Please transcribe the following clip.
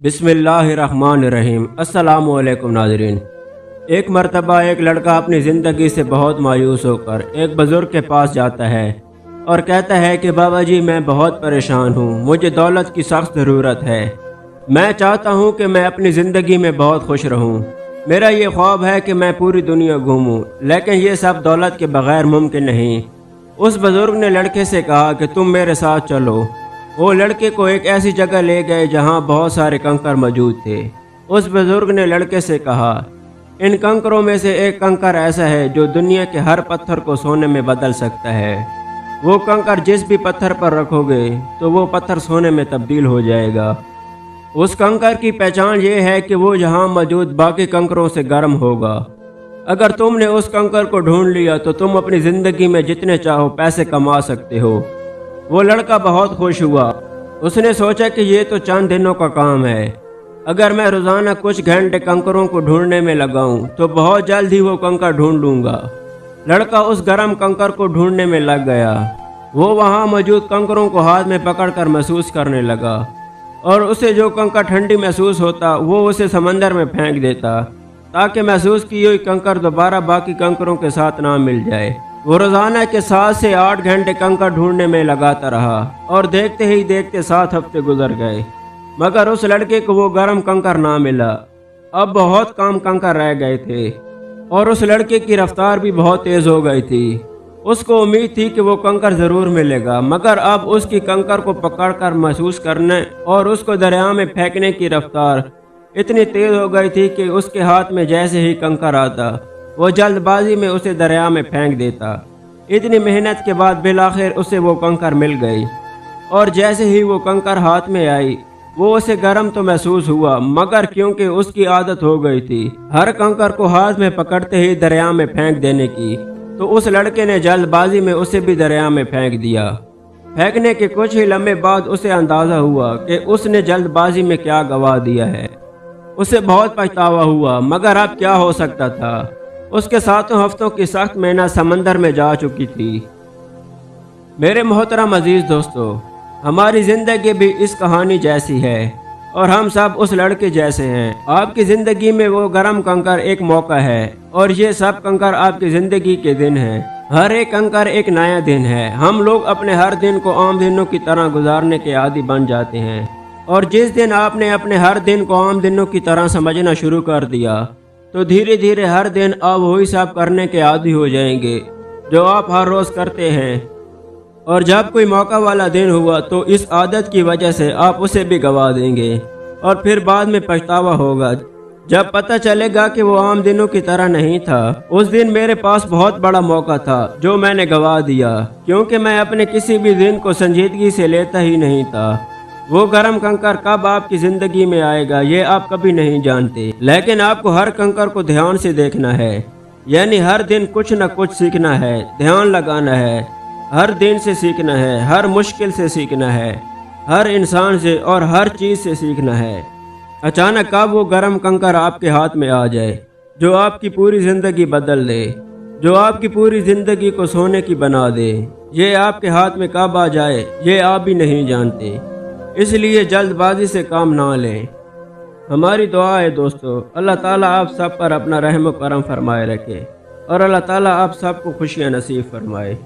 बिस्मिल्लाहिर्रहमानिर्रहीम। अस्सलामुअलैकुम नाज़रीन। एक मरतबा एक लड़का अपनी ज़िंदगी से बहुत मायूस होकर एक बुज़ुर्ग के पास जाता है और कहता है कि बाबा जी, मैं बहुत परेशान हूँ, मुझे दौलत की सख्त ज़रूरत है। मैं चाहता हूँ कि मैं अपनी ज़िंदगी में बहुत खुश रहूँ। मेरा ये ख्वाब है कि मैं पूरी दुनिया घूमूँ, लेकिन ये सब दौलत के बग़ैर मुमकिन नहीं। उस बुज़ुर्ग ने लड़के से कहा कि तुम मेरे साथ चलो। वो लड़के को एक ऐसी जगह ले गए जहाँ बहुत सारे कंकर मौजूद थे। उस बुजुर्ग ने लड़के से कहा, इन कंकरों में से एक कंकर ऐसा है जो दुनिया के हर पत्थर को सोने में बदल सकता है। वो कंकर जिस भी पत्थर पर रखोगे तो वो पत्थर सोने में तब्दील हो जाएगा। उस कंकर की पहचान ये है कि वो जहाँ मौजूद बाकी कंकरों से गर्म होगा। अगर तुमने उस कंकर को ढूंढ लिया तो तुम अपनी ज़िंदगी में जितने चाहो पैसे कमा सकते हो। वो लड़का बहुत खुश हुआ। उसने सोचा कि ये तो चंद दिनों का काम है। अगर मैं रोज़ाना कुछ घंटे कंकरों को ढूंढने में लगाऊं तो बहुत जल्द ही वो कंकर ढूंढ लूँगा। लड़का उस गर्म कंकर को ढूंढने में लग गया। वो वहाँ मौजूद कंकरों को हाथ में पकड़कर महसूस करने लगा और उसे जो कंकर ठंडी महसूस होता वो उसे समंदर में फेंक देता, ताकि महसूस की हुई कंकर दोबारा बाकी कंकरों के साथ ना मिल जाए। वो रोज़ाना के 7 से 8 घंटे कंकर ढूंढने में लगाता रहा और देखते ही देखते 7 हफ्ते गुजर गए, मगर उस लड़के को वो गर्म कंकर ना मिला। अब बहुत कम कंकर रह गए थे और उस लड़के की रफ्तार भी बहुत तेज़ हो गई थी। उसको उम्मीद थी कि वो कंकर ज़रूर मिलेगा, मगर अब उसकी कंकर को पकड़कर महसूस करने और उसको दरिया में फेंकने की रफ्तार इतनी तेज़ हो गई थी कि उसके हाथ में जैसे ही कंकर आता वो जल्दबाजी में उसे दरिया में फेंक देता। इतनी मेहनत के बाद बिलाखिर उसे वो कंकर मिल गई और जैसे ही वो कंकर हाथ में आई वो उसे गर्म तो महसूस हुआ, मगर क्योंकि उसकी आदत हो गई थी हर कंकर को हाथ में पकड़ते ही दरिया में फेंक देने की, तो उस लड़के ने जल्दबाजी में उसे भी दरिया में फेंक दिया। फेंकने के कुछ ही लम्हे बाद उसे अंदाज़ा हुआ कि उसने जल्दबाजी में क्या गवा दिया है। उसे बहुत पछतावा हुआ, मगर अब क्या हो सकता था। उसके 7 हफ्तों की सख्त मेहनत समंदर में जा चुकी थी। मेरे मोहतरम अजीज दोस्तों, हमारी ज़िंदगी भी इस कहानी जैसी है और हम सब उस लड़के जैसे हैं। आपकी ज़िंदगी में वो गर्म कंकर एक मौका है और ये सब कंकर आपकी ज़िंदगी के दिन हैं। हर एक कंकर एक नया दिन है। हम लोग अपने हर दिन को आम दिनों की तरह गुजारने के आदी बन जाते हैं और जिस दिन आपने अपने हर दिन को आम दिनों की तरह समझना शुरू कर दिया तो धीरे धीरे हर दिन आप वही सब करने के आदी हो जाएंगे जो आप हर रोज़ करते हैं। और जब कोई मौका वाला दिन हुआ तो इस आदत की वजह से आप उसे भी गवा देंगे और फिर बाद में पछतावा होगा जब पता चलेगा कि वो आम दिनों की तरह नहीं था। उस दिन मेरे पास बहुत बड़ा मौका था जो मैंने गवा दिया, क्योंकि मैं अपने किसी भी दिन को संजीदगी से लेता ही नहीं था। वो गर्म कंकर कब आपकी ज़िंदगी में आएगा ये आप कभी नहीं जानते, लेकिन आपको हर कंकर को ध्यान से देखना है। यानी हर दिन कुछ न कुछ सीखना है, ध्यान लगाना है, हर दिन से सीखना है, हर मुश्किल से सीखना है, हर इंसान से और हर चीज़ से सीखना है। अचानक कब वो गर्म कंकर आपके हाथ में आ जाए जो आपकी पूरी ज़िंदगी बदल दे, जो आपकी पूरी ज़िंदगी को सोने की बना दे, ये आपके हाथ में कब आ जाए ये आप भी नहीं जानते। इसलिए जल्दबाजी से काम ना लें। हमारी दुआ है दोस्तों, अल्लाह ताला आप सब पर अपना रहम व करम फरमाए रखे और अल्लाह ताला आप सबको खुशियाँ नसीब फरमाए।